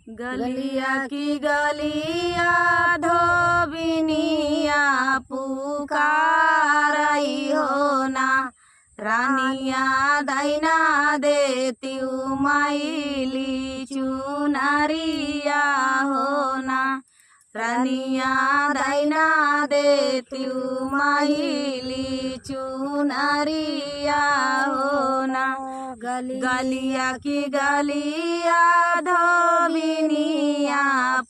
गलिया की गलिया धोबिनिया पुकारई हो ना। रानिया दैना देती माइली चुनरिया हो ना। रानिया दैना देती माइली चुनरिया हो ना। गलिया की गलिया धोबिनिया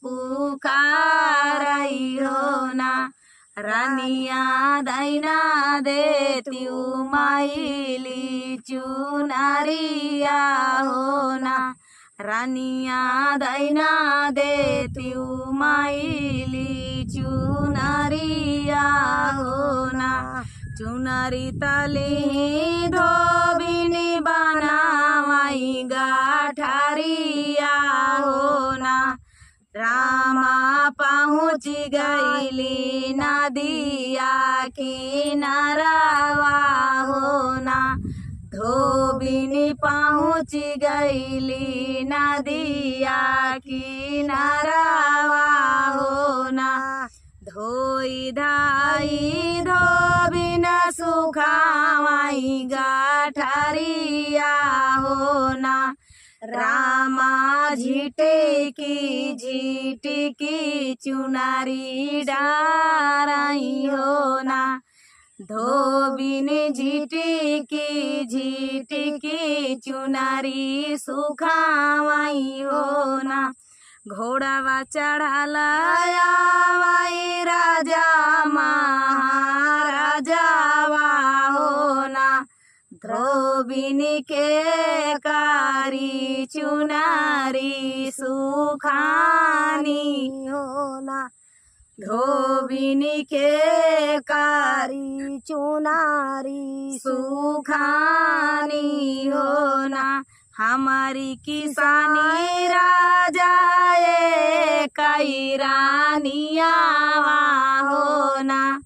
पुकारई हो ना। रानिया दैना देती माइली चुनरिया हो ना। रानिया दैना देती माइली चुनरिया हो ना। चुनरी तली धोबिनी बनावाई गाठरिया हो ना। रामा पहुँच गईली नदिया किनारवा हो ना। धोबिनी पहुँच गईली नदिया किनारवा हो ना। धोई धाई धोबिन सुखावाई गाठरिया हो ना। रामा झिटकी चुनरी डाराई हो ना। धोबिन झिटकी चुनरी सुखावाई हो ना। घोड़ावा चढ़ालाया वाई राजा महाराजावा हो ना। धोबिनी के कारी चुनरी सुखानी हो ना। धोबिनी के कारी चुनरी सुखानी हो ना। हमारी किसानी राजा कई रानिया हो ना।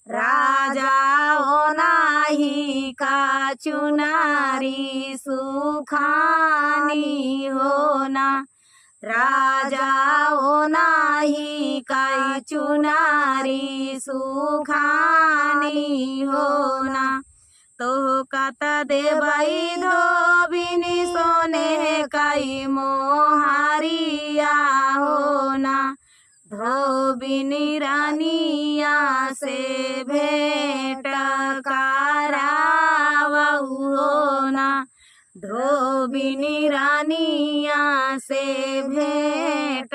राजा हो नाही का चुनरी सुखानी हो ना। राजा हो नाही का चुनरी सुखानी हो ना। तो कता देवई धोबिनी सोने कई मोहारिया हो ना। धोबिनी रानिया से भेंट करावऊ हो ना। धोबिनी रानिया से भेंट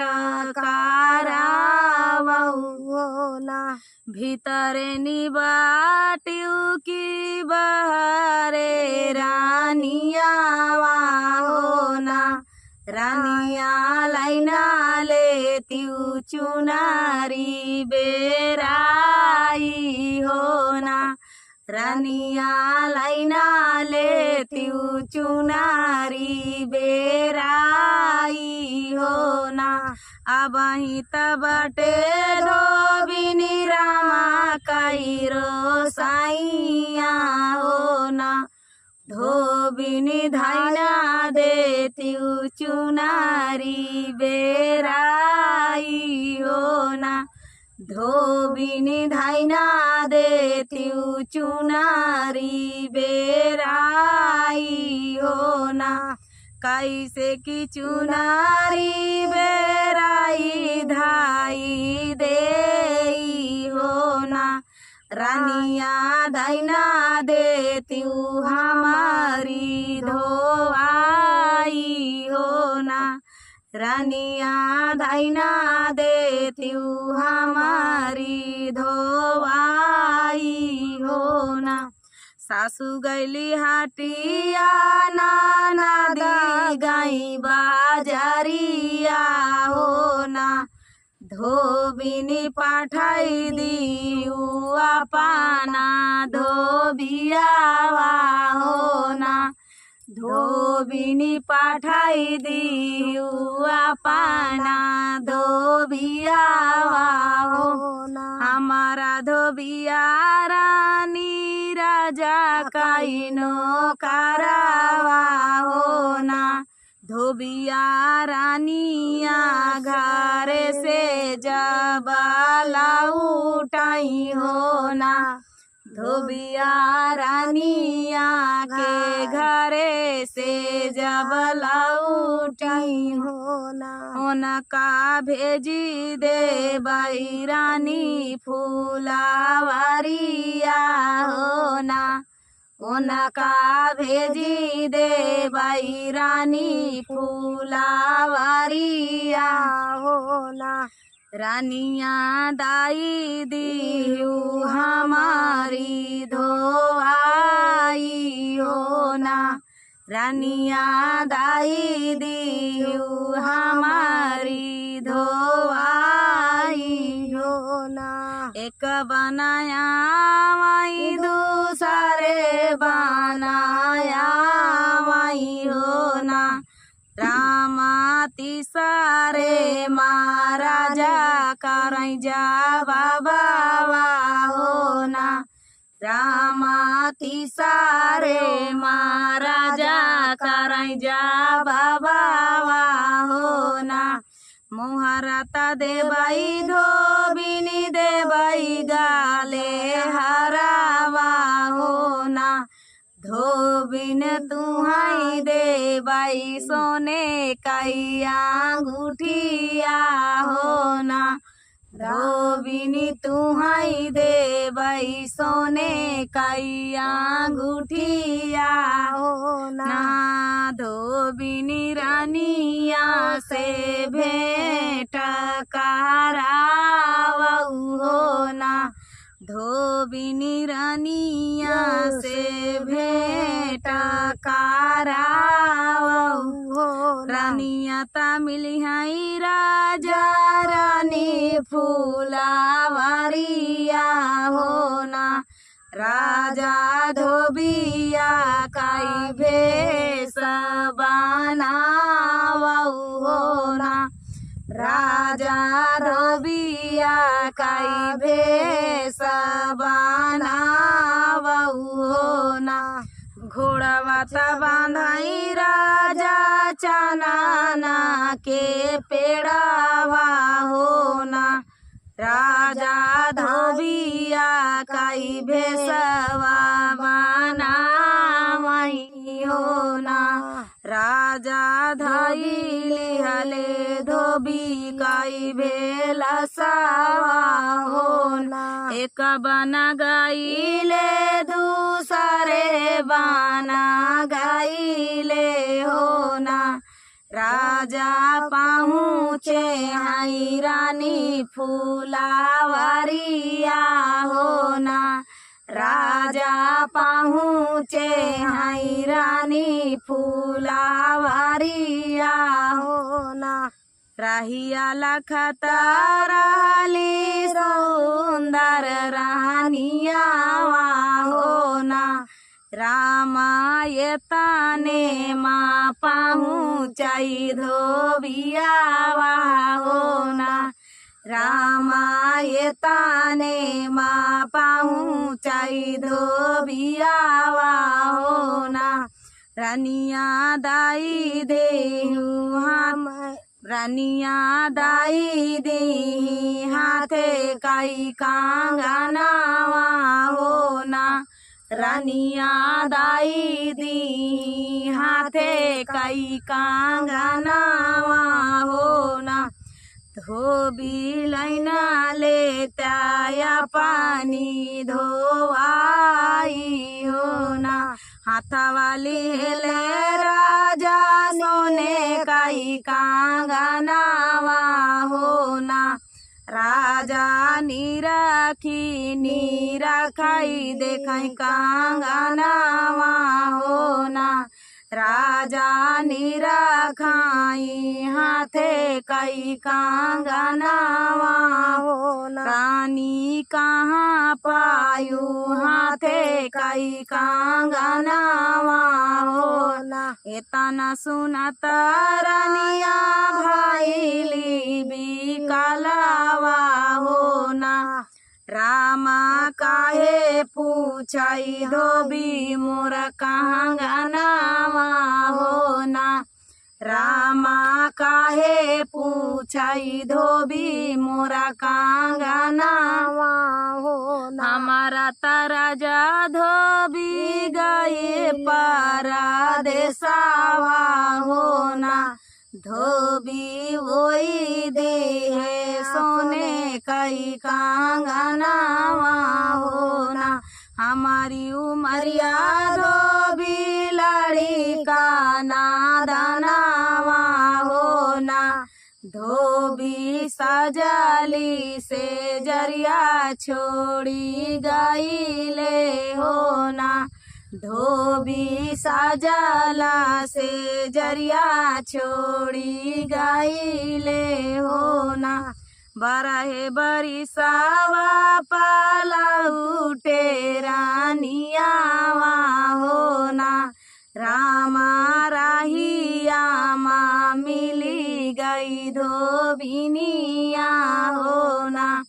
करावऊ हो ना। भीतर निबाटियू की बहरे रानिया हो ना। रानिया लाइना लेतीऊ चुनरी बेराई हो ना। रानिया लाइना लेतीऊ चुनरी बेराई हो ना। अबही तबटे धोबिनी रामा कई रोसाइया हो ना। धोबिनी धाइना देतीऊ चुनरी बेराई हो ना। धोबिनी धाइना देतीऊ चुनरी बेराई हो ना। कैसे की चुनरी बेराई धाई देई हो ना। रानिया धाइना देतीऊ हमारी धोआई हो ना। रानिया धाइना देतीऊ हमारी धोआई हो ना। सासू गैली हाटिया नाना दी गई बाजारिया हो ना। धोबिनी पाठाई दियू अपना धोबियावा हो ना। धोबिनी पाठाई दियू अपना धोबियावा हो ना। हमारा धोबिया रानी राजा कई नो करावा हो ना। धो धोबिया रानिया घरे से जबला उठाई हो ना। धोबिया रानिया के घरे से जबला उठाई हो ना। का भेजी दे बाई रानी फूलावरिया हो ना। उनका भेजी दे बाई रानी फूलावरिया हो ना। रानिया दाई दियू हमारी धोआई हो ना। रानिया दाई दियू हमारी धोआई हो ना। एक बनाया माई दूसरे बनाया माई हो ना। रामा तिसारे महाराजा करई जा बाबा हो ना। रामा तिसारे महाराजा करई जा बाबा हो ना। मोहरता देबाई धोबिनी देबाई गाले हरावा हो ना। धोबिन तुहाई देबाई सोने काई अंगूठिया हो ना। धोबिनी तुहाई देबाई सोने काई अंगूठिया हो ना। धोबिनी रानिया से भेंट करावऊ हो ना। धोबिनी रानिया से भेंट करावऊ हो। रानिया मिली हई राजा रानी फूलावरिया हो ना। राजा धोबिया काई भेष बनावऊ हो ना। राजा धोबिया काई भेष बनावऊ हो ना। घोड़वा बांधाई राजा चनाना के पेड़ावा हो ना। राजा धोबिया काई भेषवा बनावई हो ना। राजा धइली हले धोबी काई भेलसावा हो ना। एक बना गईले दूसरे बना गईले हो ना। राजा पहुँचे हई रानी फूलावरिया हो ना। राजा पहुँचे हई रानी फूलावरिया हो ना। रहिया लखत रहली सुंदर रानिया हो ना। रामा ये ताने माँ पहुँचाई धोबिया हो ना। रामा ये ताने माँ पहुँचाई धोबिया हो ना। रानिया दाई देहु हम रानिया दाई देही हाथे काई कांगनावा हो ना। रानिया दाई दी हाथे काई कांगनावा हो ना। धोबी लैना ले त्याया पानी धोवाई हो ना। हाथवाली ले राजा सोने काई कांगनावा हो ना। राजा निरखी निरखाई देखाई कांगनावा हो ना। राजा निरखाई हाथे काई कांगनावा हो ना। रानी कहाँ पायू हाथे काई कांगनावा हो ना। एतना सुनत रानिया भाईली बिकलावा हो ना। रामा काहे पूछाई धोबी मोर कांगनावा हो ना। रामा काहे पूछाई धोबी मोरा कांगनावा हो ना। हमारा राजा धोबी गए परदेसवा हो ना। धोबी वही दे है सोने कई कांगनावा हो ना। हमारी उमरिया धोबी लड़ी का नादनावा हो ना। धोबी सजली से जरिया छोड़ी गईले हो ना। धोबी सजला से जरिया छोड़ी गईले हो ना। बरहे बरिसावा पाला उठे रानियावा हो ना। रामा राहिया माँ मिली गई धोबिनिया हो ना।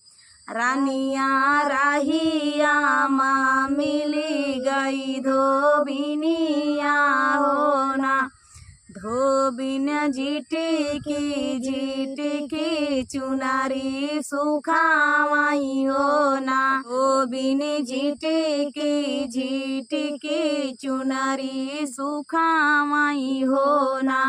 रानिया राहिया माँ मिली गई धोबिनिया हो ना। धोबिन झिटकी चुनारी सुखावाई हो ना। धोबिन झिटकी चुनारी सुखावाई हो ना।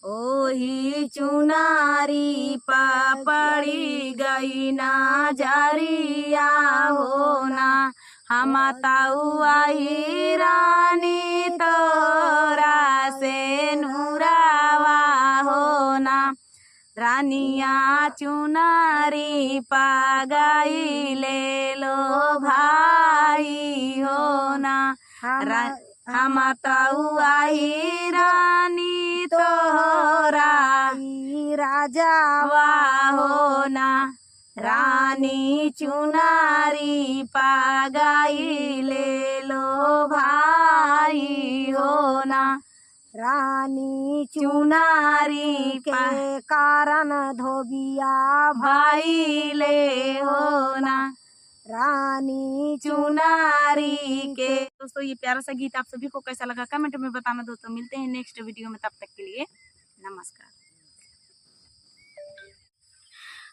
ओही चुनारी पापड़ी गई ना जरिया हो ना। हम ताई रानी तोरा से नूरावा हो ना। रानिया चुनारी पागई ले लो भाई हो ना। हम ताई रानी तोरा राजावा हो ना। रानी चुनारी पागई ले लो भाई हो ना। रानी चुनारी के कारण धोबिया भाई ले हो ना। रानी चुनारी के। दोस्तों ये प्यारा सा गीत आप सभी को कैसा लगा कमेंट में बताना दोस्तों। मिलते हैं नेक्स्ट वीडियो में, तब तक के लिए नमस्कार।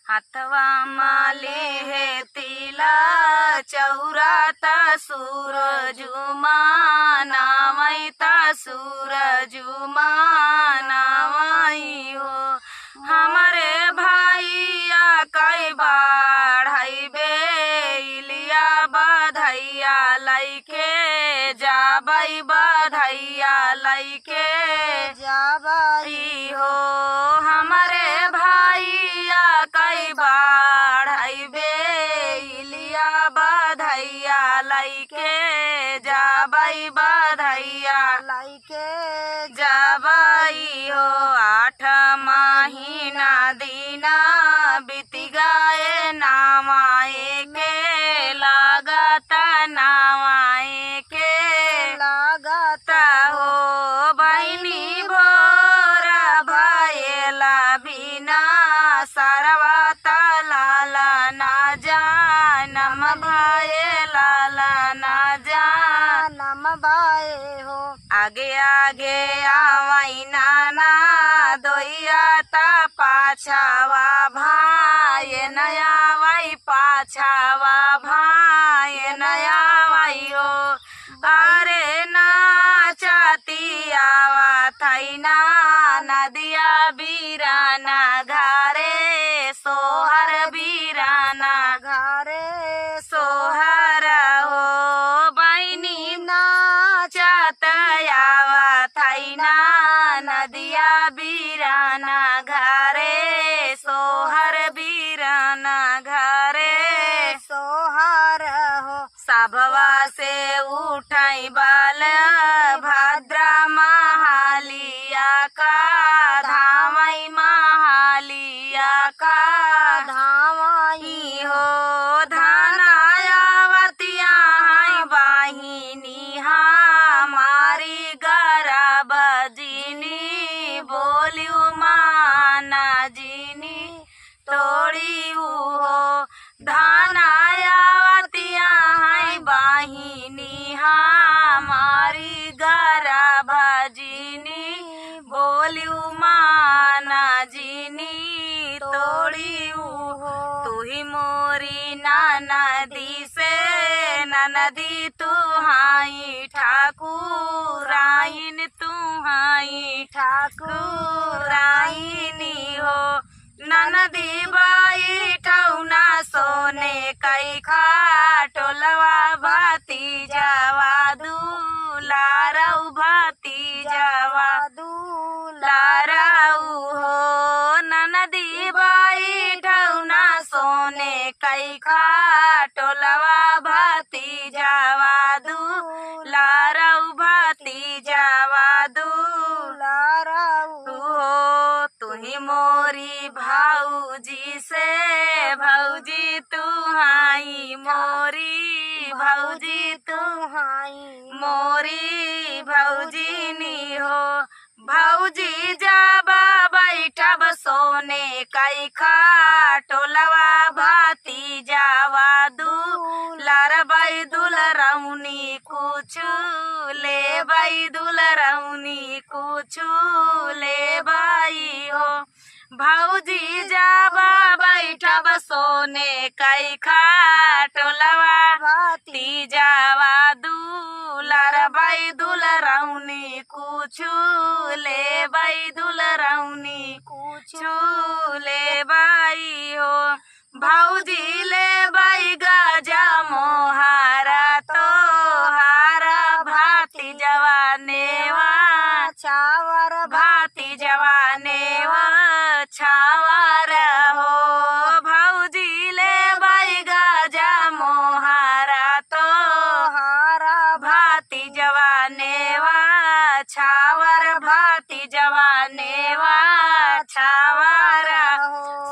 हाथवा माले है तिला चौराता सूरज मानावैता सूरज मानावई हो। हमारे भैया कई बाढ़ई बेलिया बधैया लैके जाबई बधैया लैके जाबई हो। हमारे भैया कई बाढ़ई बेलिया बधैया लैके जाबई बधैया लैके जाबई हो। 8 महीना दीना बीत गए नावाए के लागत नावाए के लागत हो। बहनी भोरा भयला बिना सरवत लाला ना जानम भयला ना जानम भय हो। आगे आगे आवई नाना दोइया ता पाछावा भाई नया वही पाछावा भाई नया वही हो। अरे नाचती आवा थई ना नदिया बीराना घरे सोहर बीराना घरे सोहर हो। बहनी नाचत आवा थई ना नदिया बीराना घरे सोहर बीराना घरे सोहर हो। सबवा से उठाई बाल भद्रा महालिया का धामई महालिया का धामई हो। धनायावतिया बाहिनी हमारी गरब जीनी बोलियो माना जीनी तोड़ी हो। धनायावतिया बाहिनी हमारी गरब जीनी बोलियो नदी से नदी तुहाई ठाकुराइन तुहाई ठाकुराइनी हो नदी बाई ठौना सोने कई खाटोलवा भाती जावा दुलारऊ भाती जावा दुलारऊ हो नदी बाई ठौना सोने कई खाटोलवा भाती जावा दुलारऊ भाती जावा दुलारऊ हो तुही मोरी भाऊजी से भौजी तुहाई मोरी भौजी तुहाई मोरी भौजी नी हो भौजी जाबा बैठब सोने कई खाटोलवा भाती जावा दुलार बाई दुलरौनी कुछ ले बाई दुलरौनी कुछ ले बाई हो भौजी जाबा बैठब सोने कई खाटोलवा भाती जावा दुलार बाई दुलरौनी कुछ ले बाई दुलरौनी कुछ ले बाई हो भौजी ले बाई गजा मोहारा तो हारा भाती जवानेवा छावर भाती जवानेवा छावर हो भौजी ले बाई गजा मोहारा तो हारा भाती जवानेवा छावर भाती जवानेवा छावर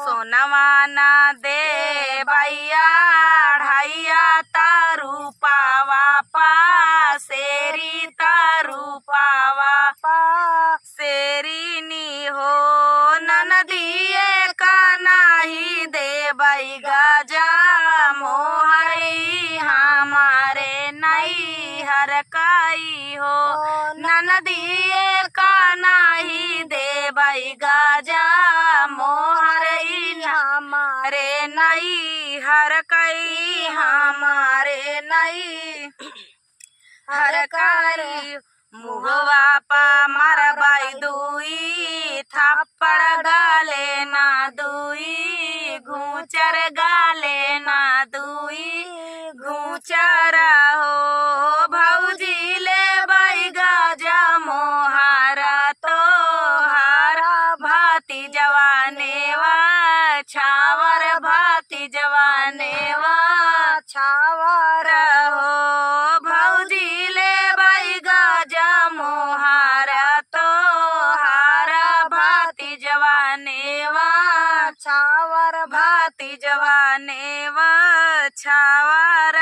सोनवाना दे भैया ढैया तारू पावा पा शेरी तारू पावा पा शेरी नी हो नदिए का नाही दे बाई गजा मोहरी हमारे नहीं हर काई हो नदिए का नाही दे बाई गजा मोहरी हमारे नहीं हर कई हमारे नहीं हर कई मुहवा पा मार बाई दुई थप्पड़ गाले ना दुई घूचर गाले ना दुई घूचर हो भौजी ले बाई गजा मोहारा तो हारा भाती जवानेवा छावर भाती जवानेवा छावर हो भौजी ले बाई गजा मोहारा तो हारा भाती जवानेवा छावर भाती जवानेवा छावर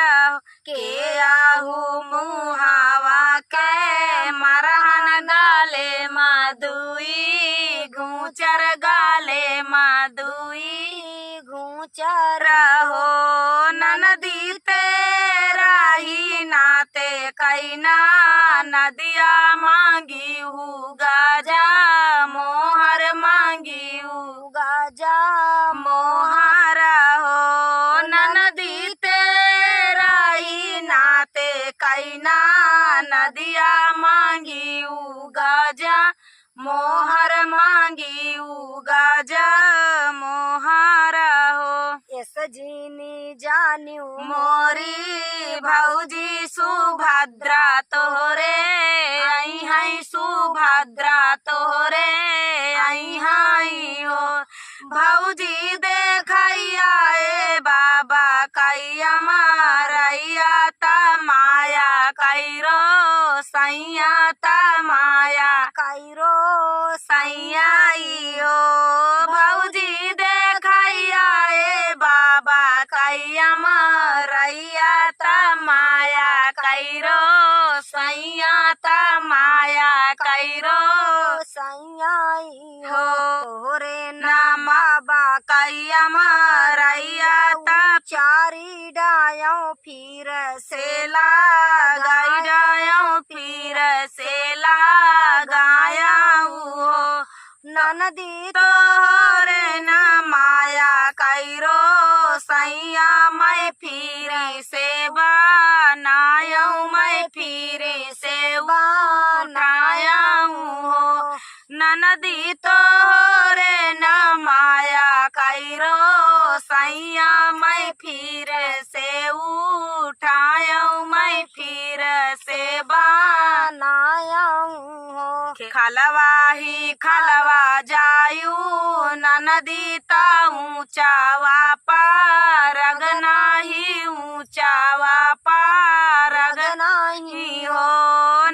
के आहू मुहावा के मरहन गाले माधुई घूचर गाले माधुई घूचर हो नदी तेरा ही नाते कैना नदिया मांगी हूँ गाजा मोहर मांगी हूँ गाजा मोहरा हो नदी तेरा ही नाते कैना नदिया मांगी हूँ गाजा मोहर मांगी हूँ गाजा मोहरा हो एस जीनी जान्यू मोरी भौजी सुभद्रा तोरे आई हाई सुभद्रा तोरे आई हाई हो भौजी देखैया ए बाबा कैया मारैया ता माया कैरो सैया ता माया कैरो सैयाई हो भौजी देखैया ए बाबा कैया मारैया ता माया कैरो सैया ता माया कैरो सैयाई हो तोरे नाम बाबा कैया मारैया ता चारी डायों फिर से लगाई डायों फिर से लगाया हो नदी तोरे न माया कैरो सैया मैं खलवाही खलवा जायू ननदी ता ऊंचावा पारग नाही ऊंचावा पारग नाही हो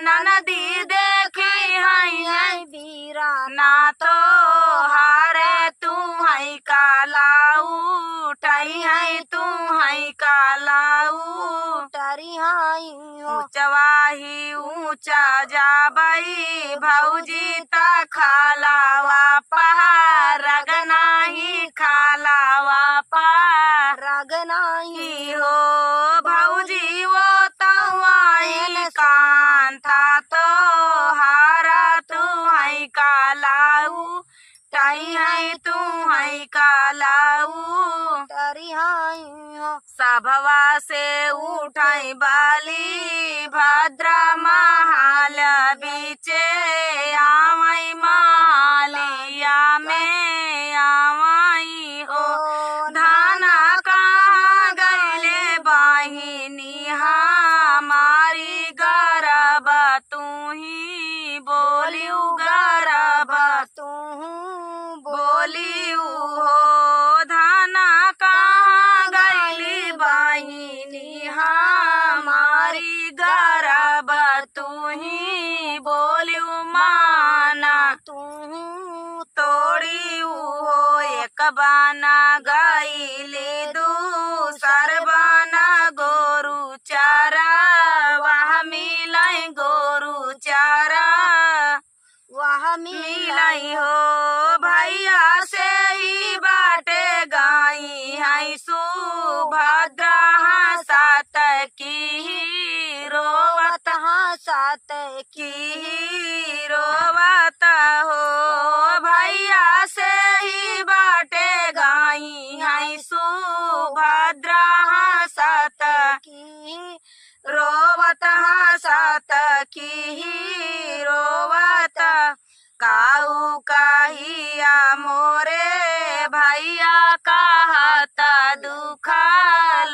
ननदी देखी है वीरा ना तो हारे तू है कालाऊ टई है तू है कालाऊ टरी ऊंचवाही ऊंचा जाबई भौजी ता खालावा पारग नाही खालावा पारग नाही हो भौजी वो तवाइन कांथा तो हारा तू है कालाऊ टई है तू है कालाऊ टरी सभवा से उठाई बाली भद्रा महाल बीचे आवई मालिया में आवई हो धाना कहाँ गईले बहिनी हमारी गरब तू ही बोलियू गरब तू बोलियू हो धाना कहाँ गईली बहिनी हमारी गरब तू ही बोलियू माना तू तोड़ी हो एक बाना गईली दूसर बाना गोरु चारा वह मिलाई गोरु चारा वह मिलाई हो भैया से ही बाटे गाई है सुभद्रा सात की रोवत सात की रोवत हो भैया से ही बाटे गाई है सुभद्रा सात की रोवत सात की रोवत काऊ काहिया मोरे भैया कहत दुख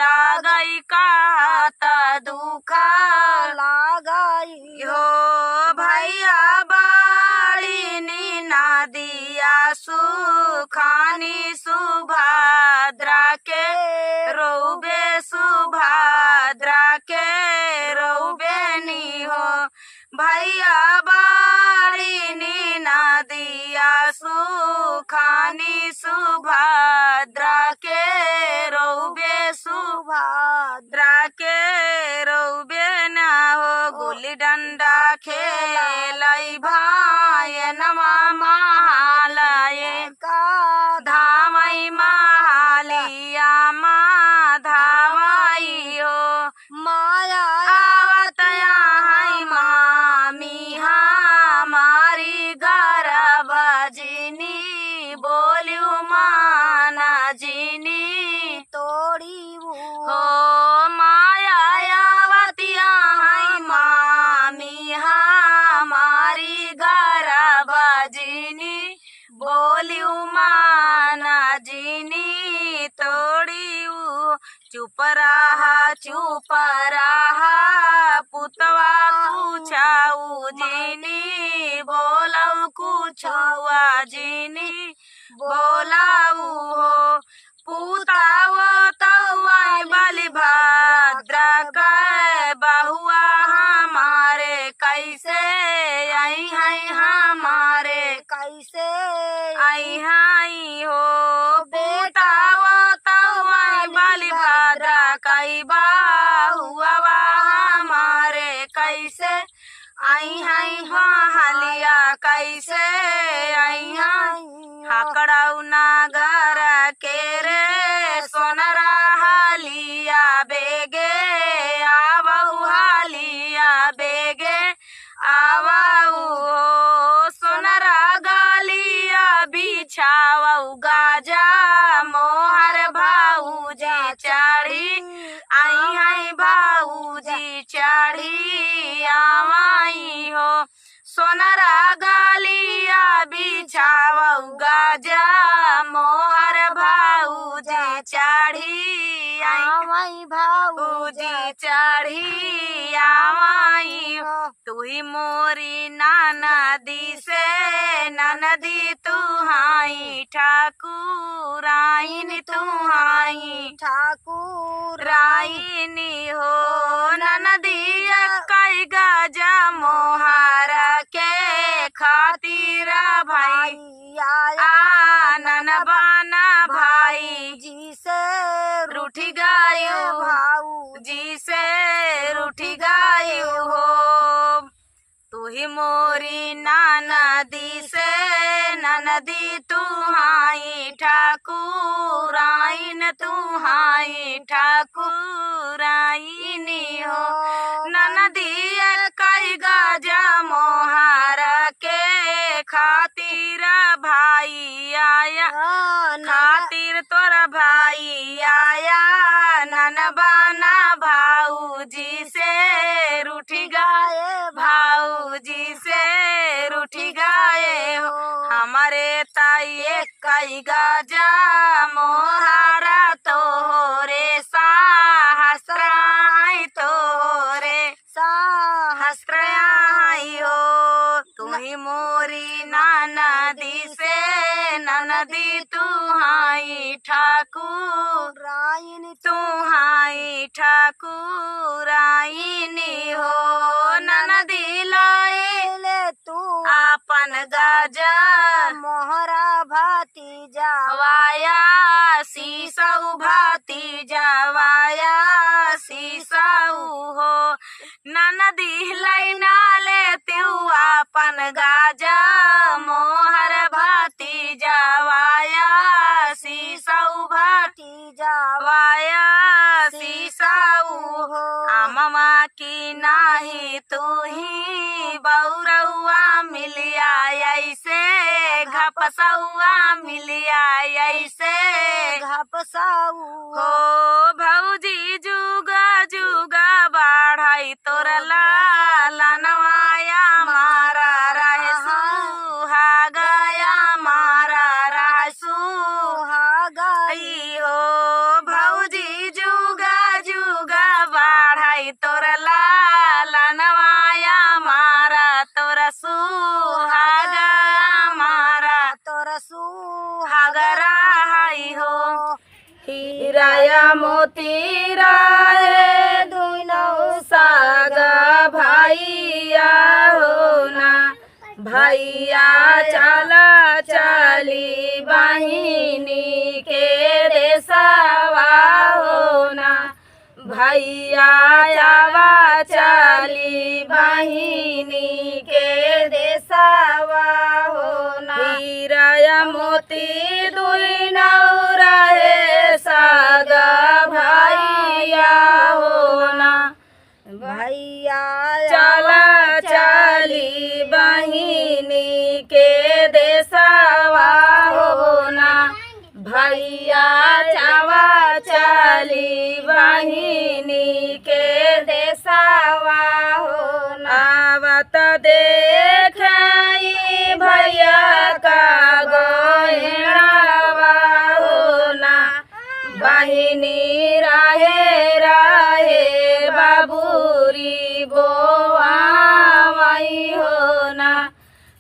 लागई कहत दुख लागई हो भैया बाड़ी नीना दिया सुखानी सुभद्रा के रोबे सुभद्रा के रोबे नी हो भैया बाड़ी नीना दिया सुखानी सुभद्रा के रोबे सुभद्रा के रोबे ना हो गुल्ली डंडा खेलई भाई नमा महालय का धामई महालिया मा धामई हो माया आवत है मामी हमारी गरब जिनी बोलियो माना जिनी तोड़ी हो माया आवतिया है मामी हमारी गरब जिनी बोलियो माना जिनी तोड़ी चुप रहा पुतवा कुछाऊ जिनी बोलऊ कुछुआ जिनी बोलाऊ हो पुताव तवा बलिभद्रा के बहुआ हमारे कैसे आई है हमारे कैसे आई हाई हो बेटाव तवा बलिभद्रा कई बहुआ हमारे कैसे आई हाई हलिया कैसे आई हाई हकड़ऊ नागर के रे सोनरा हलिया बेगे आवऊ हलिया बेगे आवऊ सोनरा गलिया बिछावऊ गाजा मोहर भाऊजी चढ़ी आई है भाऊजी चढ़ी आवाई हो सोनरा गलिया बिछावऊ गाजा मोहर भाऊजी चढ़ी आई भाऊजी चढ़ी आवाई हाई तू ही मोरी ननदी से ननदी तू हाई ठाकुराइन तू हाई ठाकुराइनी हो ननदी कई गजा मोहारा के खातिर भाई आनन बाना भाई जी से रूठ गयो भाऊ जी से रूठ गयो हो तू ही मोरी ननदी से ननदी तू हाई ठाकुराइन तू हाई ठाकुराइनी हो ननदी कई गजा मोहार के खातिर भाई आया खातिर तोरा भाई आया ननबाना भाऊजी से रूठ गए भाऊजी से रूठ गए हो हमारे ताई कई गजा मोहारा तोरे सहस्राई तोरे सहस्राई हो तू ही मोरी ननदी से ननदी तू हाई ठाकुराइन तू हाई ठाकुराइनी हो ननदी लाइले तू आपन गजा मोहरा भाती जावाया सीसऊ भाती जावाया सीसऊ हो ननदी लाइना ले तू आपन गजा मोहर भाती जावाया सीसऊ भाती जावाया सीसऊ हो अममा की नाही तू ही बौरौआ मिलिया ऐसे घपसौआ मिलिया ऐसे घपसऊ हो भौजी जुगा जुगा बाढ़ाई तोर लालनवाया मारा रहे सुहागया मारा रहे सुहागई हो भौजी जुगा जुगा बाढ़ाई तोर लालनवाया मारा तोर सुहागा मारा तोर सुहागरा हाई हो हीराया मोतीरा दुनो सागा भैया हो ना भैया चला चली बहिनी के देशवा हो ना भैया जावा चली बहिनी के देशवा हो ना हीरा मोती दुई नौरा है सागा भैया हो ना भैया चला चली बहिनी के देशवा हो ना भैया चावा चली बहिनी के देशवा हो ना आवत देख भैया का गहनवा हो ना बहिनी राहे राहे बाबूरी बोआई हो ना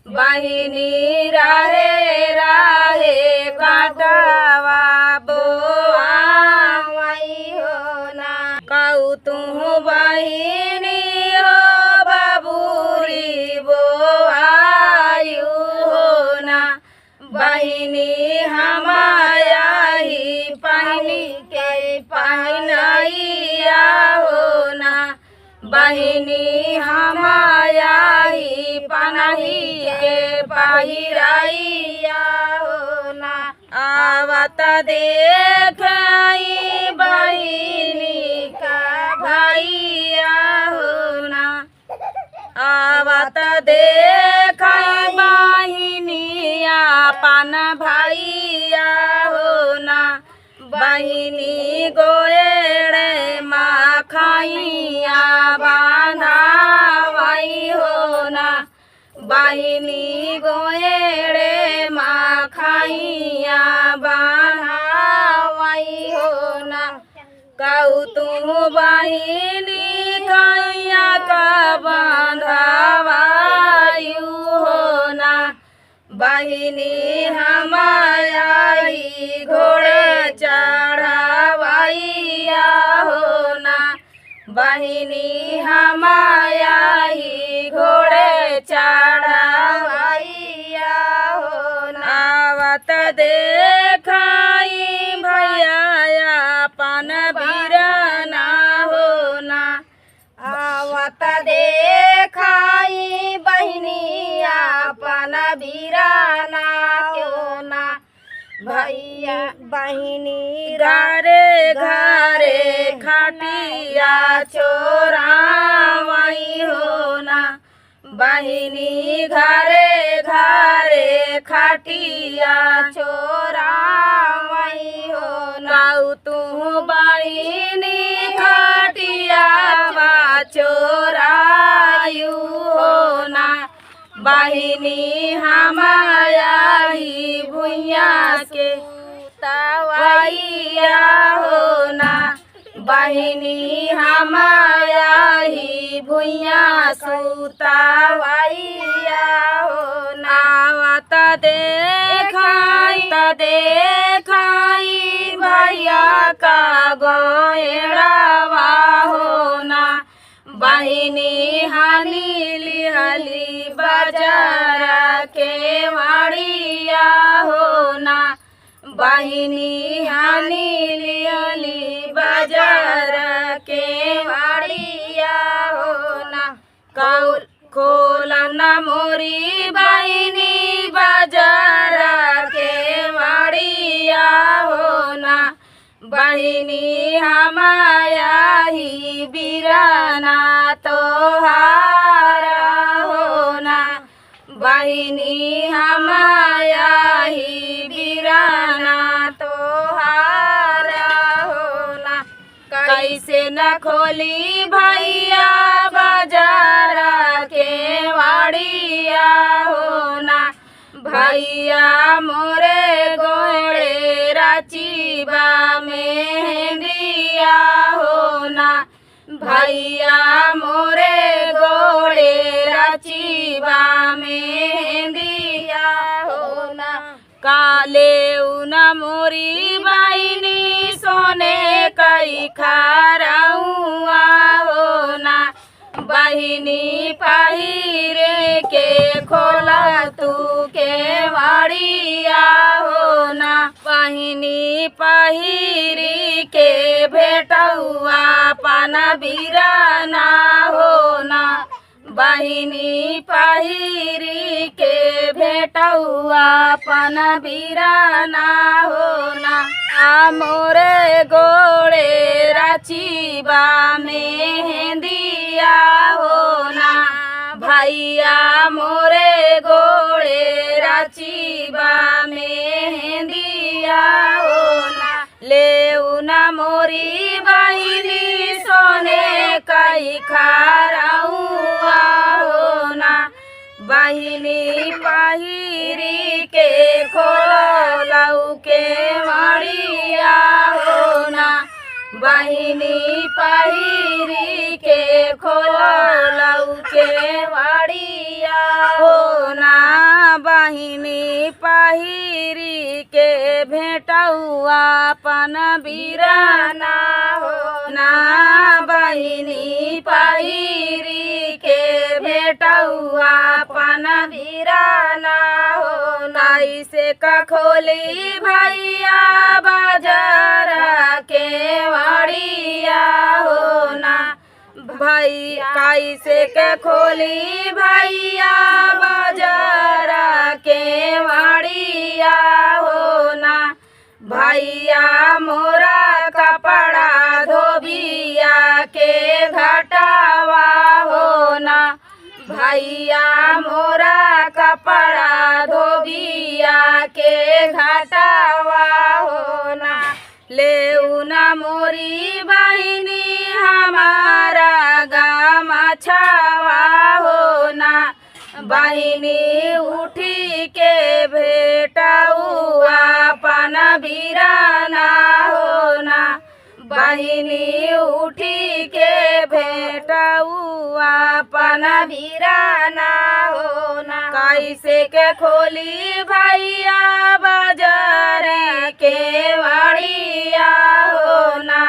बहिनी राहे राहे काटवा बोआई हो ना कहू तू बहिनी हो बाबूरी बोआयु हो ना बहिनी हमाया ही पहनी के पहनैया हो ना बहिनी हमाया ही पनही के पहिराइया हो ना आवत देख बहिनी का भैया हो ना आवत देख बहिनिया पान भैया हो ना बहिनी गोएड़े माखैया बांधावई हो ना बहिनी गोएड़े माखैया बांधावई हो ना कहू तू बहिनी कैया कब बहिनी हमारी घोड़े चढ़ावैया हो ना। बहिनी हमारी घोड़े चढ़ावैया हो ना। आवत देखाई भैया अपन बीराना हो ना। आवत देखाई बहिनी अपन बीराना क्यों ना। भैया बहिनी घरे घरे खटिया चोरावई हो ना। बहिनी घरे घरे खटिया चोरावई हो ना। तू बहिनी खटिया चोरायु हो ना। बहिनी हमारी भुइया के तवैया हो ना। बहिनी हमारी भुइया सुतवैया हो ना। आवत देखाई भैया का गोएड़ावा हो ना। बहिनी हली लिहली बाजार के वाड़िया हो ना। बहिनी हली लिहली बाजार के वाड़िया हो ना। खोलन मोरी बहिनी बाजार के वाड़िया हो ना। बहिनी हमारी बीराना तोहारा हो ना। बहिनी हमारी बीराना तोहारा हो ना। कैसे न खोली भैया बाजार के वाड़िया हो ना। भैया मोरे गोड़े राचीबा मेहंदिया हो ना। भैया मोरे गोड़े राचीबा मेहंदिया हो ना। काले उना मोरी बहिनी सोने कई खाराउआ हो ना। बहिनी पहिरे के खोला तू के वाड़िया हो ना। बहिनी पहिरी के भेटौआ पन बीराना हो ना। बहिनी पहिरी के भेटौआ पन बीराना हो ना। मोरे गोड़े राचीबा मेहंदिया हो ना। भैया मोरे गोड़े राचीबा मेहंदिया हो ना। लेउना मोरी बहिनी सोने कई खाराउआ हो ना। बहिनी पहिरी के खोलौ के वाड़िया हो ना। बहिनी पहिरी के खोलौ के वाड़िया हो ना। बहिनी पहिरी के भेटौआ पन बीराना हो ना। बहिनी पहिरी के भेटौआ पन बीराना हो ना। ऐसे का खोली भैया बाजार के वाड़िया हो ना। भैया कैसे के खोली भैया बाजार के वाड़िया हो ना। भैया मोरा कपड़ा धोबिया के घटावा हो ना। भैया मोरा कपड़ा धोबिया के घटावा हो ना। लेउना मोरी बहिनी हमारा गामछावा हो ना। बहिनी उठी के भेटौआ पन बीराना हो ना। बहिनी उठी के लेटाऊआ पना भिराना हो ना। कैसे के खोली भैया बाजार के वाड़िया हो ना।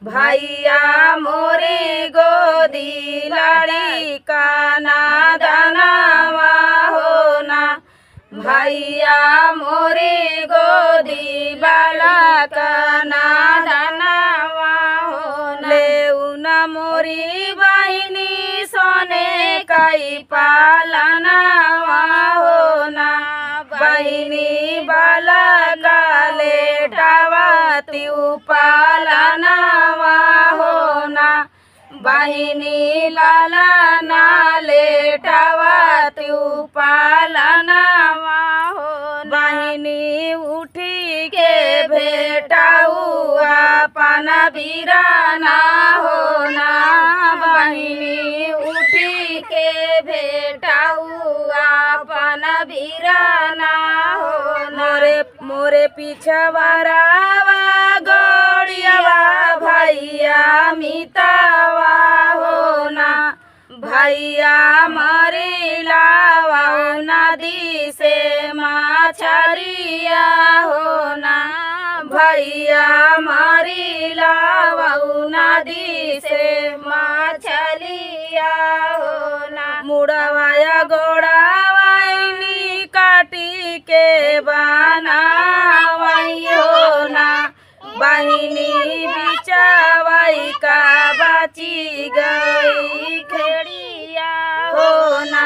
भैया मोरी गोदी लाड़ी का नादनावा हो ना। भैया मोरी गोदी बाला का नादनावा हो ना। लेऊ ना मोरी बहिनी सोने काई पालनावा हो ना। बहिनी बाला का लेटावा त्यू पालनावा हो ना। बहिनी लाला ना लेटावा त्यू पालनावा हो। बहिनी उठी के भेटाऊआ पाना बिराना हो ना। बहिनी उठी के भेटाऊआ पाना बिराना हो ना। मोरे पिछवारावा गोड़ियावा भैया मितावा हो ना। भैया मरी लावा नदी से मछरिया हो ना। भैया मरी लावा नदी से मछलिया हो ना। मुड़वाया गोड़ावाइनी काटी के बनावाई हो ना। बहिनी बिचावाई का बाची गई खेड़िया हो ना।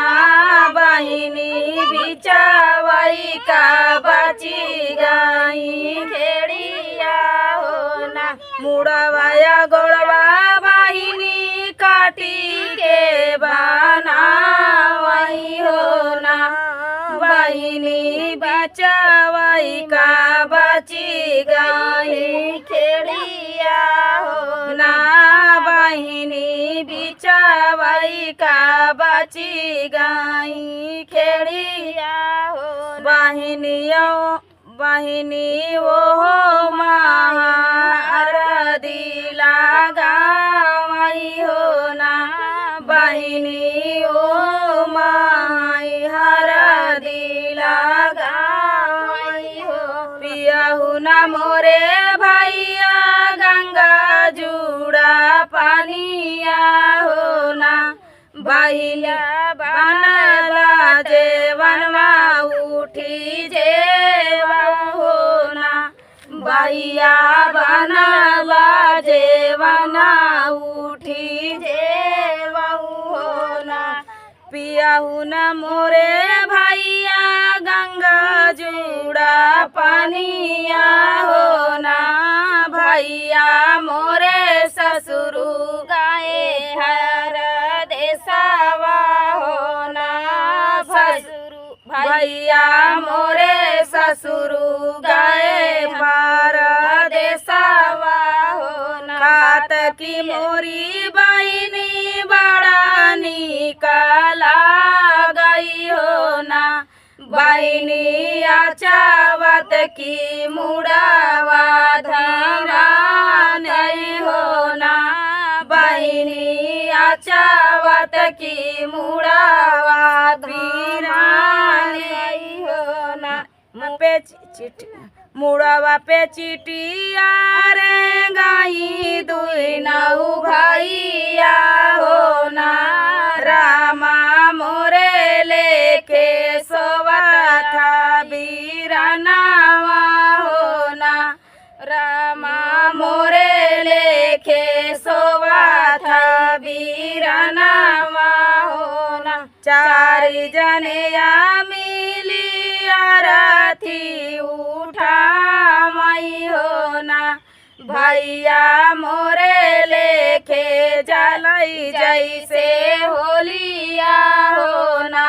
बहिनी बिचावाई का बाची गई खेड़िया हो ना। मुड़वाया गोड़वा बहिनी काटी के बनावाई हो ना। बहिनी बचावाई का बची गई खेड़िया हो ना। बहिनी बिचावाई का बची गई खेड़िया हो। बहिनी वो महारदी लगावाई हो ना। बहिनी ओ माई हरदी लगाई हो। पियाहू ना मोरे भैया गंगा जुड़ा पानिया हो ना। भैया बनला जेवनवा उठी जेवा हो ना। भैया बनला जेवना उठी जेवा हो ना। पियाहू न मोरे भैया गंगा जुड़ा पानिया हो ना। भैया मोरे ससुरु गाए हर देसावा हो ना। भैया मोरे ससुरु गाए हर देसावा हो ना। खात की मोरी बहिनी बड़ा निकला गई हो ना। बहिनी आचावत की मुड़ावा धरा नहीं हो ना। बहिनी आचावत की मुड़ावा धरा नहीं हो ना। मुड़ावा पे चिटिया रे गाई दुई नौ भैया हो ना। रामा मोरे लेके सोवा था बीरानावा हो ना। रामा मोरे लेके सोवा था बीरानावा हो ना। चार जनिया मिली आरती उठा मई हो ना। भैया मोरे लेके जलई जैसे होलिया हो ना।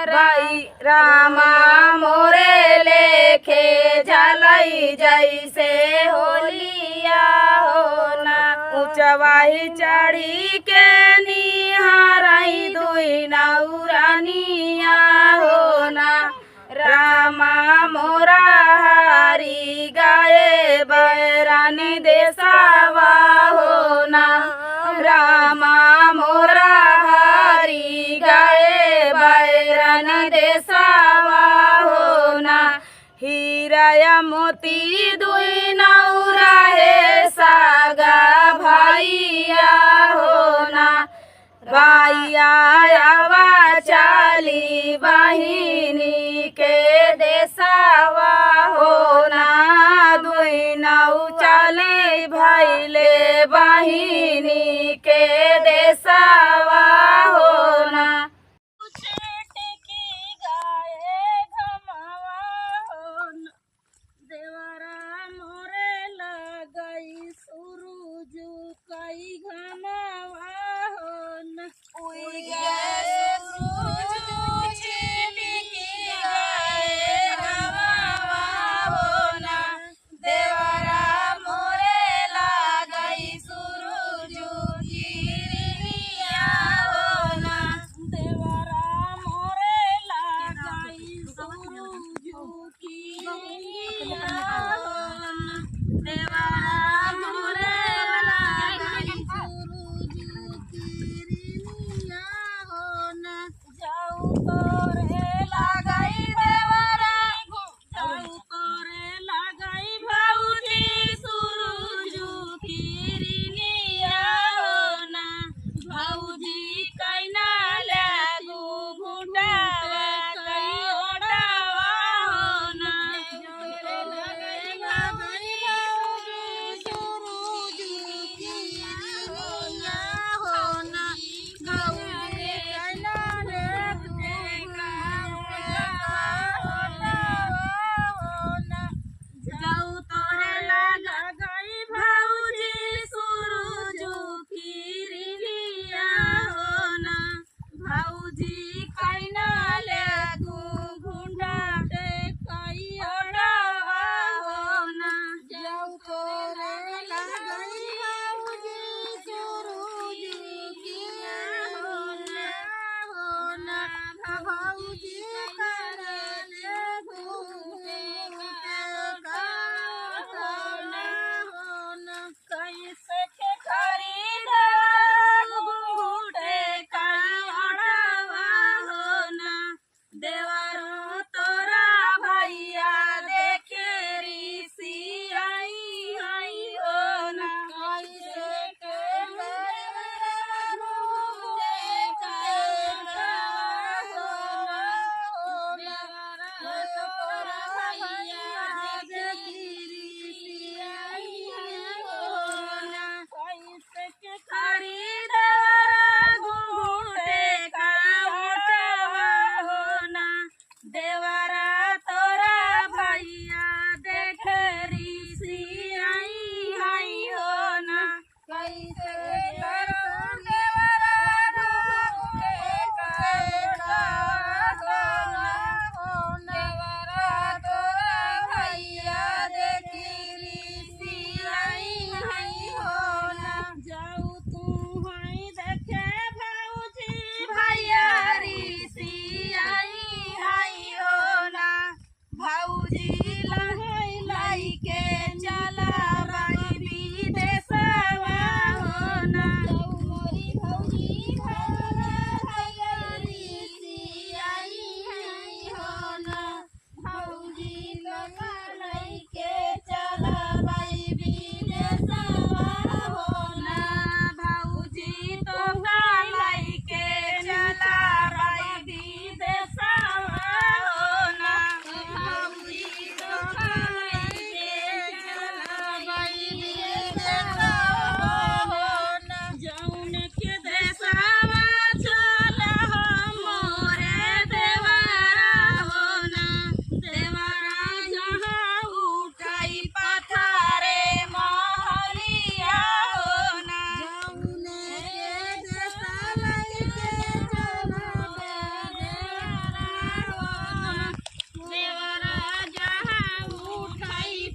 भाई रामा मोरे लेके जलई जैसे होलिया हो ना। ऊंचवाही चढ़ी के निहारई दुई नौरानिया हो ना। रामा मोरा हरी गाए बैरानी देसावा हो ना। रामा मोती दुई नौ रहे सागा भैया हो ना भैया आवा चाली बहिनी के देसावा हो ना दुई नौ चाली भैले बहिनी के देसावा हो ना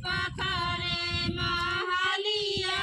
पथरे महलिया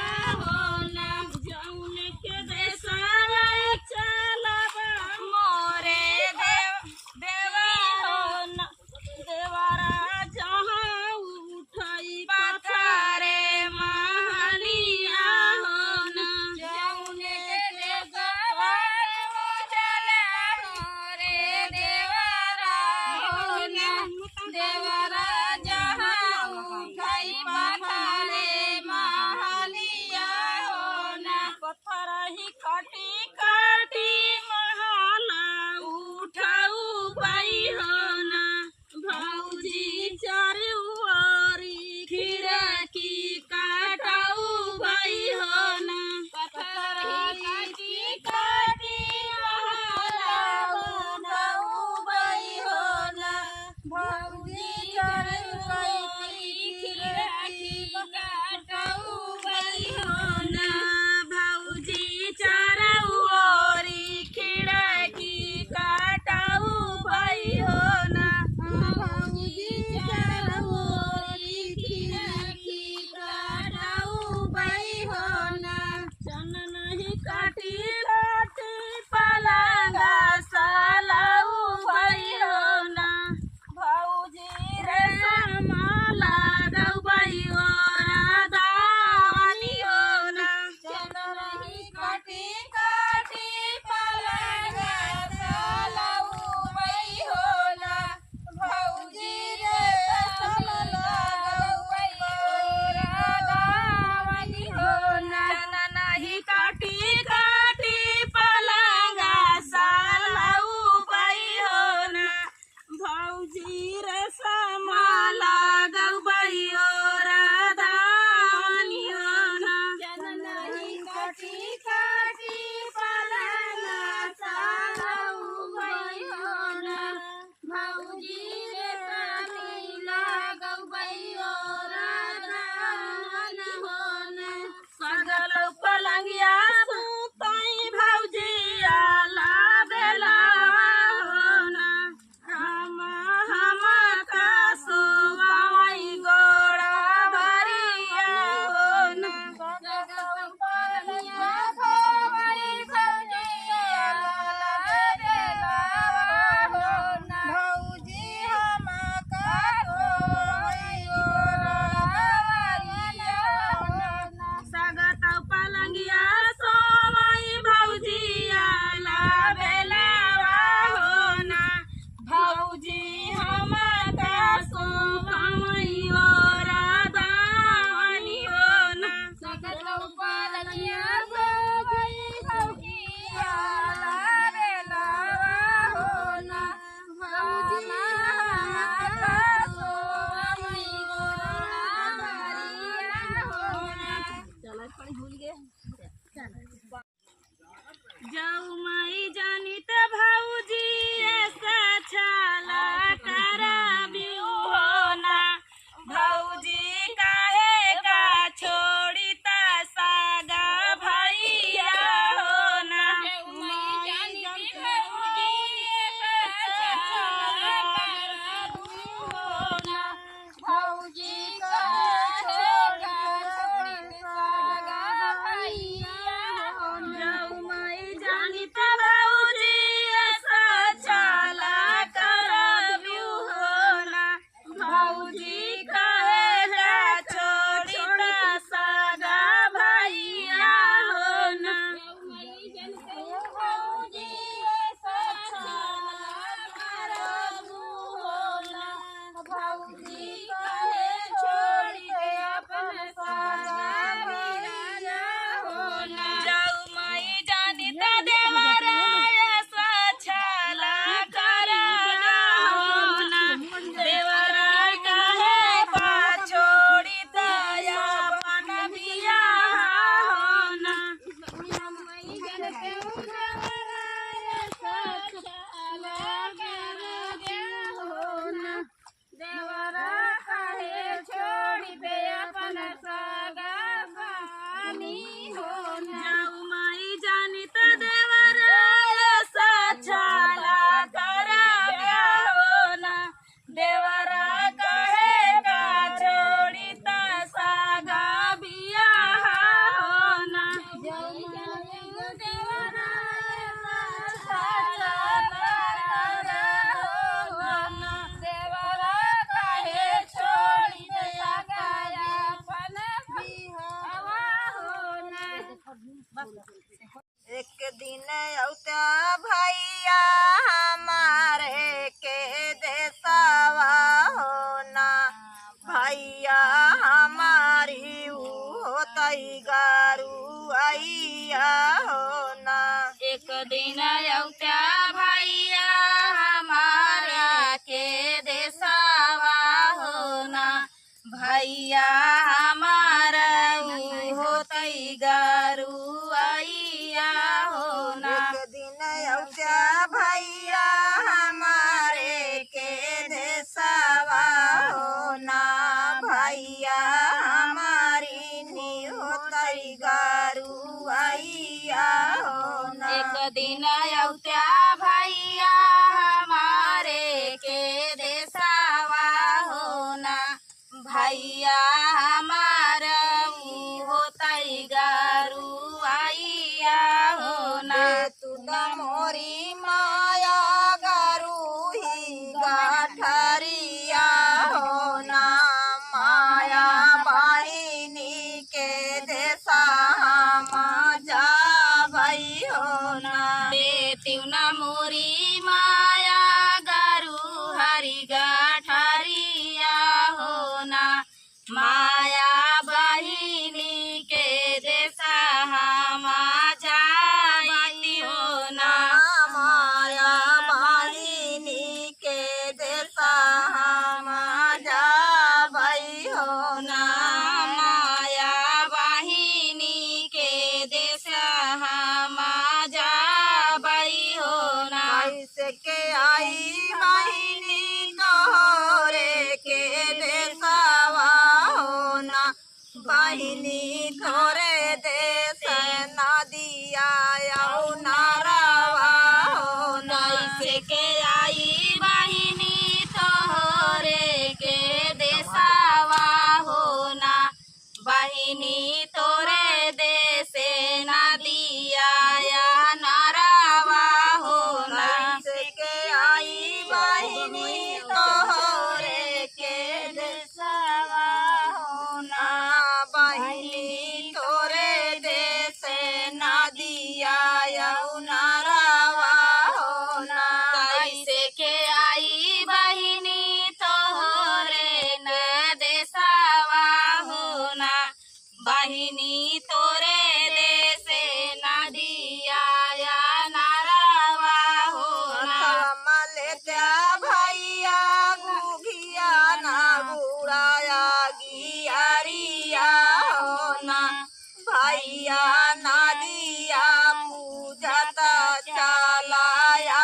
जाऊ माई जानी त भाऊजी ऐसा छाला कराबी होना भाऊजी काहे का छोड़ी ता सागा भैया होना एक दिन औता भैया हमारे के देसावा होना भैया हमारी होतई गारू आइया होना एक दिन औता भैया हमारा के देसावा होना भैया हमारा होतई गारू आइया होना एक दिन औता भैया हमारे के देसावा होना भैया हमारी नी होतई गारू आइया होना एक दिन औता भैया हमारे के देसावा होना भैया हमारा होतई गारू आइया होना तू मोरी माया गारू ही गाठरिया होना माया बहिनी के देसा जा भई होना देती न मोरी माया गारू हरि गाठरिया होना माया बहिनी के देसा जाई होना माया बहिनी के देसा जा भई होना माया बहिनी के देसा जा बई होना ऐसे के आई बहिनी तोरे के देसावा होना बहिनी थोरे देश नदिया नारावा होना ऐसे के आई बहिनी तोरे के देसावा होना बहिनी तोरे देसे नदिया नारावा होना ऐसे के आई बहिनी तोरे के देसावा होना बहिनी तोरे देश नदिया नारावा होना कैसे के आई बहिनी तोरे न देसावा होना बहिनी तोरे देसे नदिया नारावा होना लेत्या भैया गुघिया ना बुढ़ाया गियारिया भैया नदिया पूजता चलाया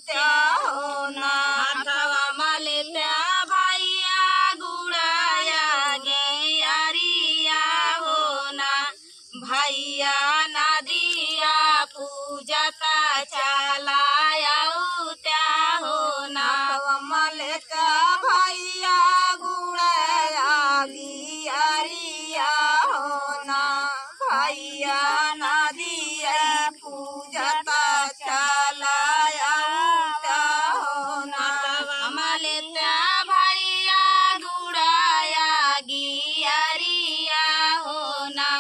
त्या हो ना हाथवा मलेत्या भैया गुड़ाया गे अरिया हो ना भैया नदिया पूजता चलाया त्या हो ना मलका भैया गुड़ाया गियरिया हो ना भैया नदिया पूजता चलाया हो ना मलेत्या भैया गुड़ाया गियरिया हो ना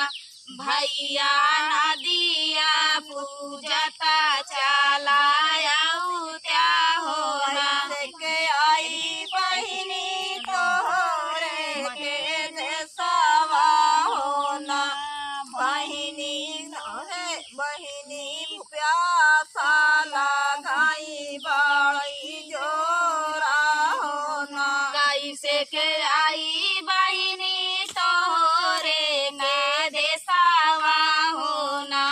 भैया नदिया पूजता चलाया त्या हो ना के आई बहिनी तोहरे के देसवा हो ना बहिनी बहिनी प्यासा लगाई बड़ी जोरा हो ना कैसे के आई बहिनी तोरे के देसावा हो ना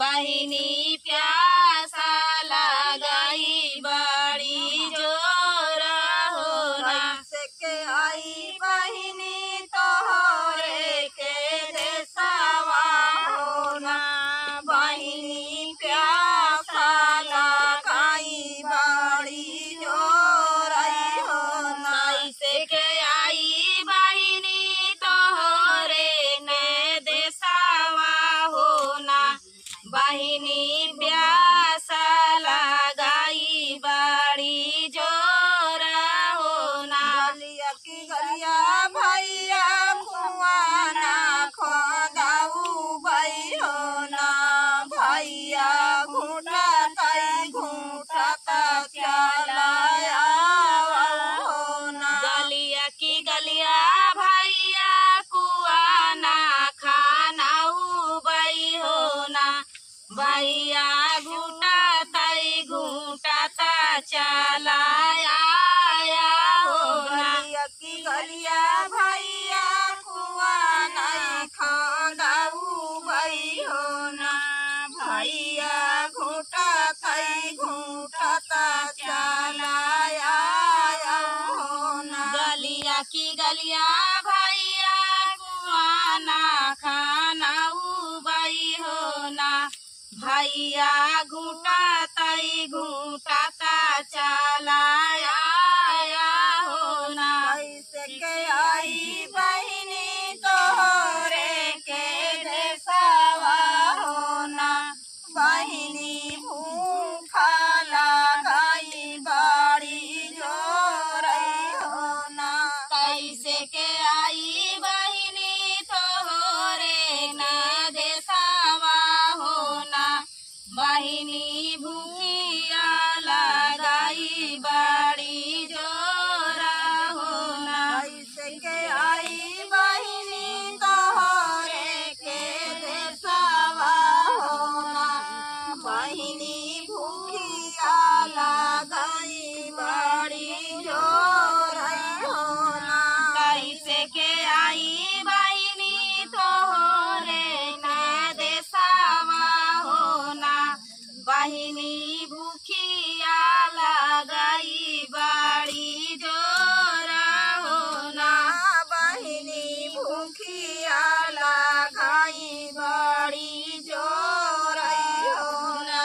बहिनी प्यासा लगाई बड़ी जोर हो ना के आई बहिनी तोहरे के देसवा हो ना बहिनी प्यासा लगाई बड़ी जोरई हो ना कैसे के आई बहिनी तोरे के देसावा हो ना बहिनी प्यासा लगाई बड़ी जोर हो ना गलिया की गलिया भैया कुआना खोदाऊ भई हो ना भैया घूटा तई घूटा चलाया हो ना गलिया की गलिया भैया कुआना खाना उबई हो ना भैया घूटा तई घूटा चलाया हो ना गलिया की गलिया भैया कुआना खोदाऊ भई हो ना भैया घूटा तई घूटा चलाया हो ना गलिया की गलिया भैया कुआना खाना उबई हो ना भैया घूटा तई घूटा चलाया हो ना कैसे के आई बहिनी तोहरे के देसवा हो ना बहिनी भूखा लगाई बड़ी जोरई हो ना कैसे के आई बहिनी तोहरे ना देसावा हो ना बहिनी भूखिया लगाई बड़ी जोरा हो ना कैसे के आई बहिनी तोहरे के देसवा हो ना बहिनी भूखिया लगाई बड़ी जोरई हो ना कैसे के आई बहिनी तोहरे ना देसावा हो ना बहिनी भूखिया लगाई बड़ी जोरा हो ना बहिनी भूखिया लगाई बड़ी जोरई हो ना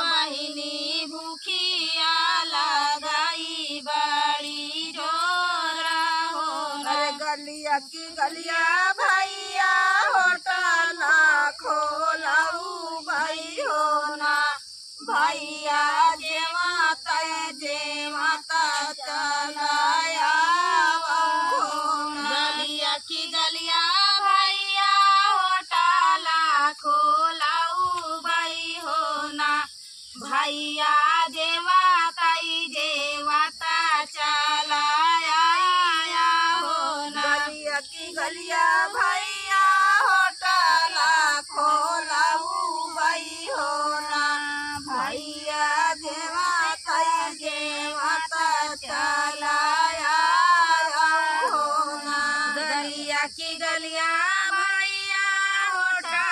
बहिनी भूखिया लगाई बड़ी जोरा हो ना गलिया की गलिया भैया होटल खोलाऊ भई हो ना भैया जे माता चलाया हो ना गलिया की गलिया भैया होटला खोलाऊ बई हो ना भैया जेवाता चलाया हो ना गलिया की गलिया भैया होटल खोलाऊ भई हो ना भैया जेवाता चलाया हो ना गलिया की गलिया भैया होटला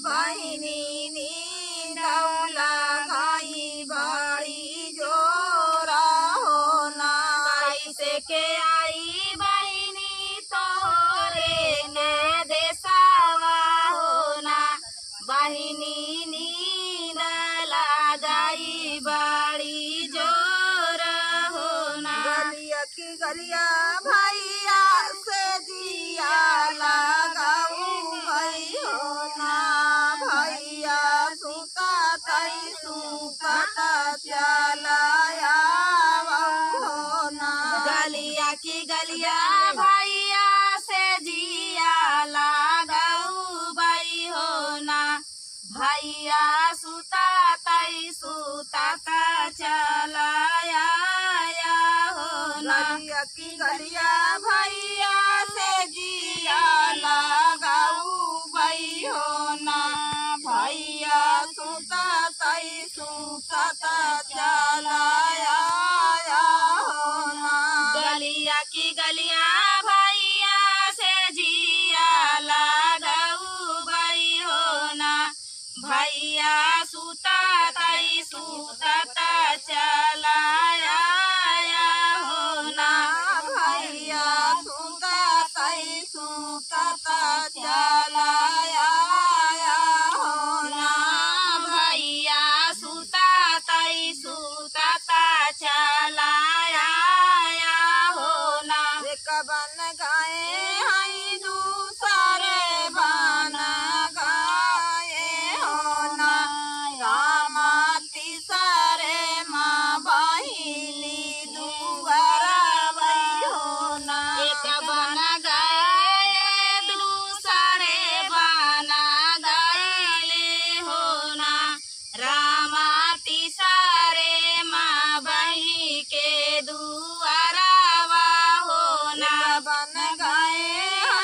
बहिनी नींदौला गाई बड़ी जोरा होना कैसे के आई बहिनी तोरे ने देसावा होना बहिनी नींद लगाई बड़ी जोर होना गलिया की गलिया भैया से जिया लगाऊ भई होना भैया सुता तई सुता चलाया होना गलिया की गलिया भैया से जिया लगाऊ बई होना भैया सुता तई सुता चलाया होना गलिया की गलिया भैया से जिया लगाऊ भई होना भैया सुता तई सुता चलाया होना गलिया की गलिया भैया से जिया लगाऊ बई होना भैया सुता तई सुता चलाया होना भैया सुता तई सुता चलाया होना भैया सुता तई सुता चलाया होना एक बन गाए हई दूसरे बन गाए होना रामा तीसरे माँ बहिली दुआरा वही होना एक बन गए दूसरे बन गए होना रामा तीसरे माँ बही के दुआरा होना बन गए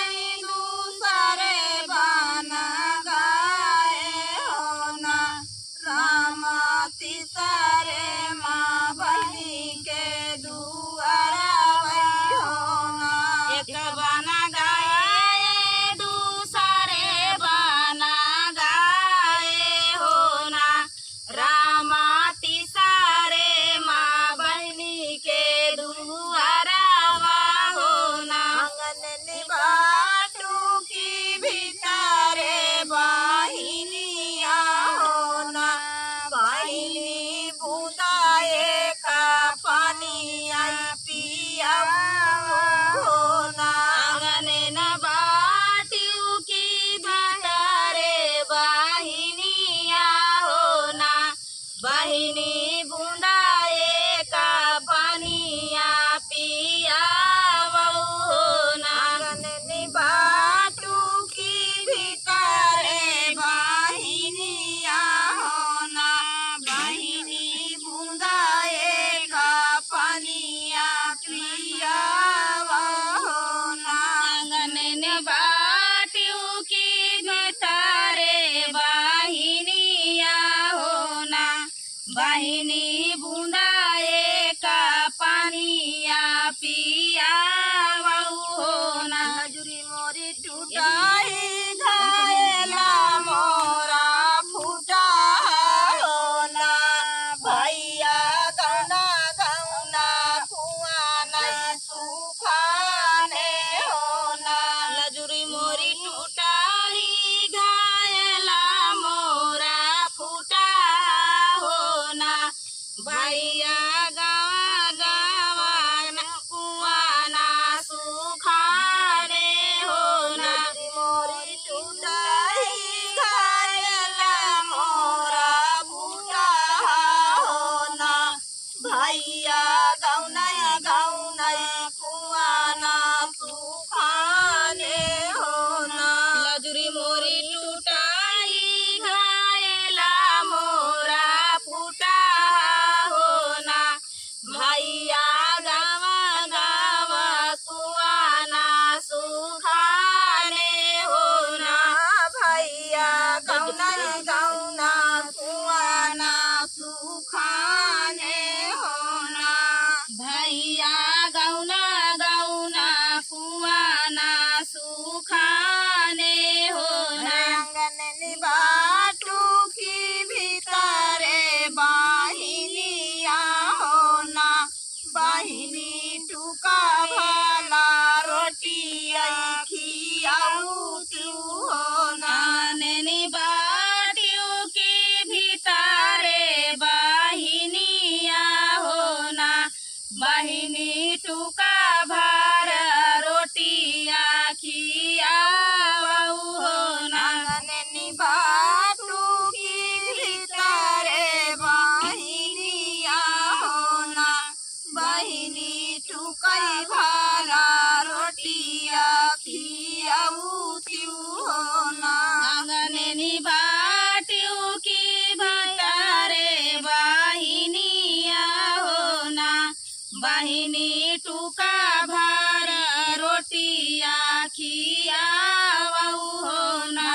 रोटिया खियावऊ हो ना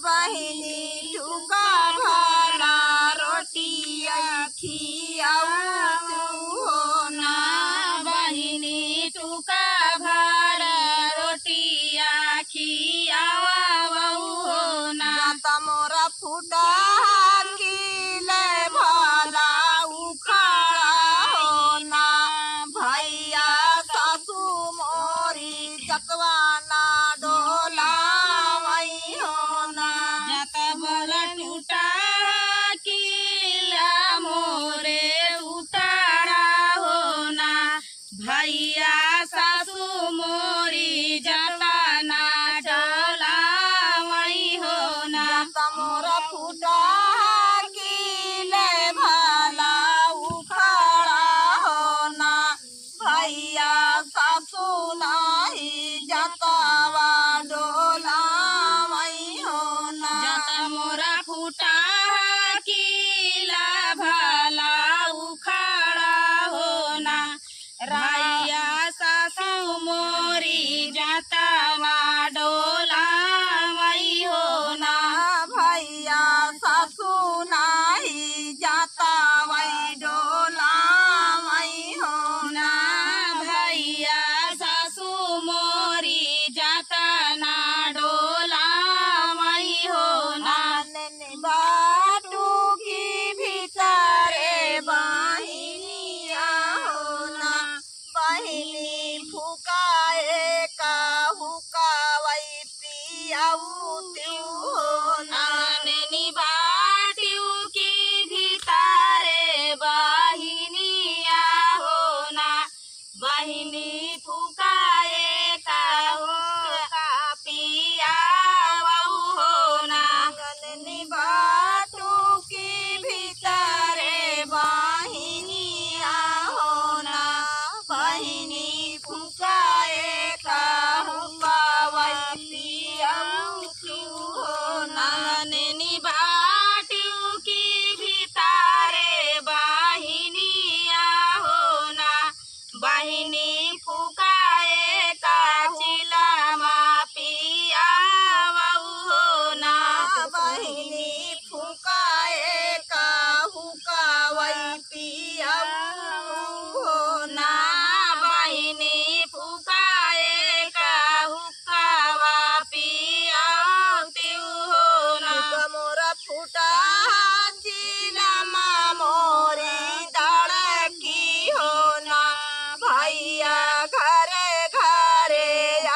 बहिनी टुका भरा रोटिया खियाऊ हो ना बहिनी टुका भर रोटिया खियावऊ हो ना जाता मोरा फूटा किले भला उखाड़ा हो ना भैया सासू मोरी जतवाना डोला वही हो ना जत बल टूटा किला मोरे उतारा हो ना भैया सासू मोरी जताना डोला वही हो ना जाता मोरा फूटा किले भला उखाड़ा हो ना भैया सासू नाही जतावा डोला वही हो ना जत मोरा फूटा किला भला उखाड़ा हो ना भैया सासू मोरी जताना डोला वही हो ना भैया सासू नाही जाता वही डोला वही हो ना भैया सासू मोरी जताना डोला वही हो ना बाटू की भीतरे बहिनिया हो ना बहिनी फुकाए का हुकावई पियाऊ त्यू हो ना नैनी बाटियों की भीतारे बहिनिया हो ना बहिनी फुकाए का पिया हो ना गलनी बाटू की भीतरे बहिनिया हो ना बहिनी फुकाए का हुकावई पियाऊ त्यू हो ना नैनी बाटियों की भीतारे बहिनिया हो ना बहिनी फुकाए का चिलामा पिया हो ना बहिनी फुकाए का हुकावई पियाऊ हो ना बहिनी फुकाए का हुक्कावा पिया हो ना मोरा फूटा चिलमा मोरी धड़की हो ना भैया घरे घरे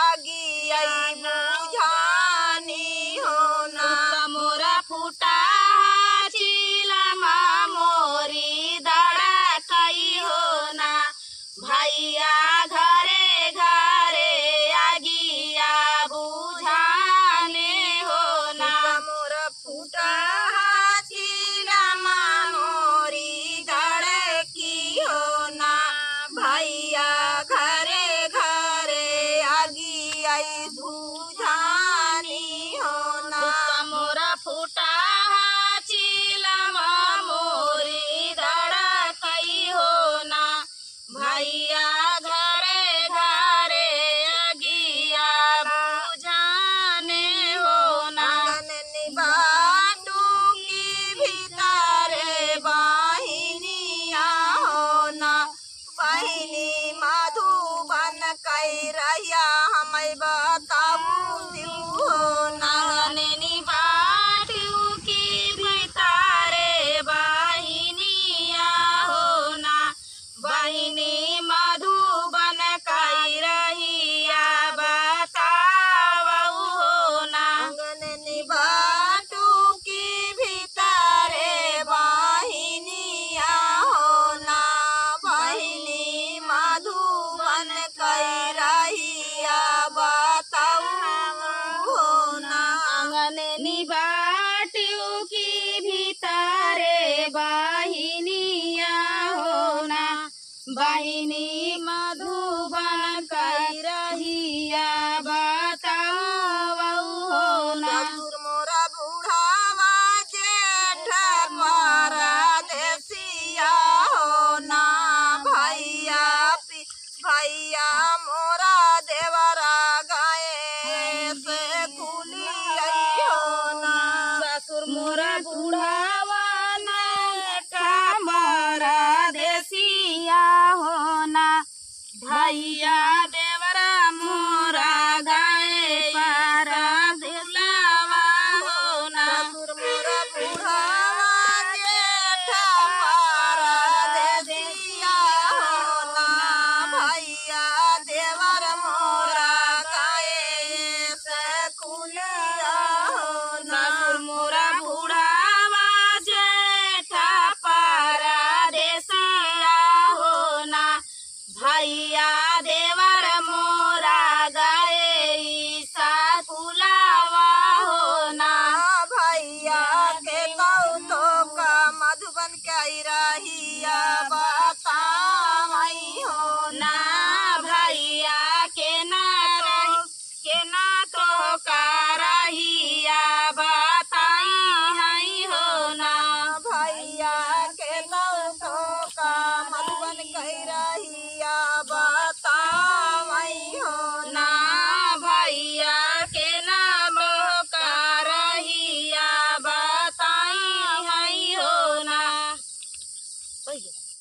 आगी आई बुझानी हो ना मोरा फूटा चिलमा मोरी धड़कई हो ना भैया घरे घरे आगिया बुझाने हो ना मोरा फूटा चिलमा मोरी धड़की हो ना भैया घरे घरे आगी आई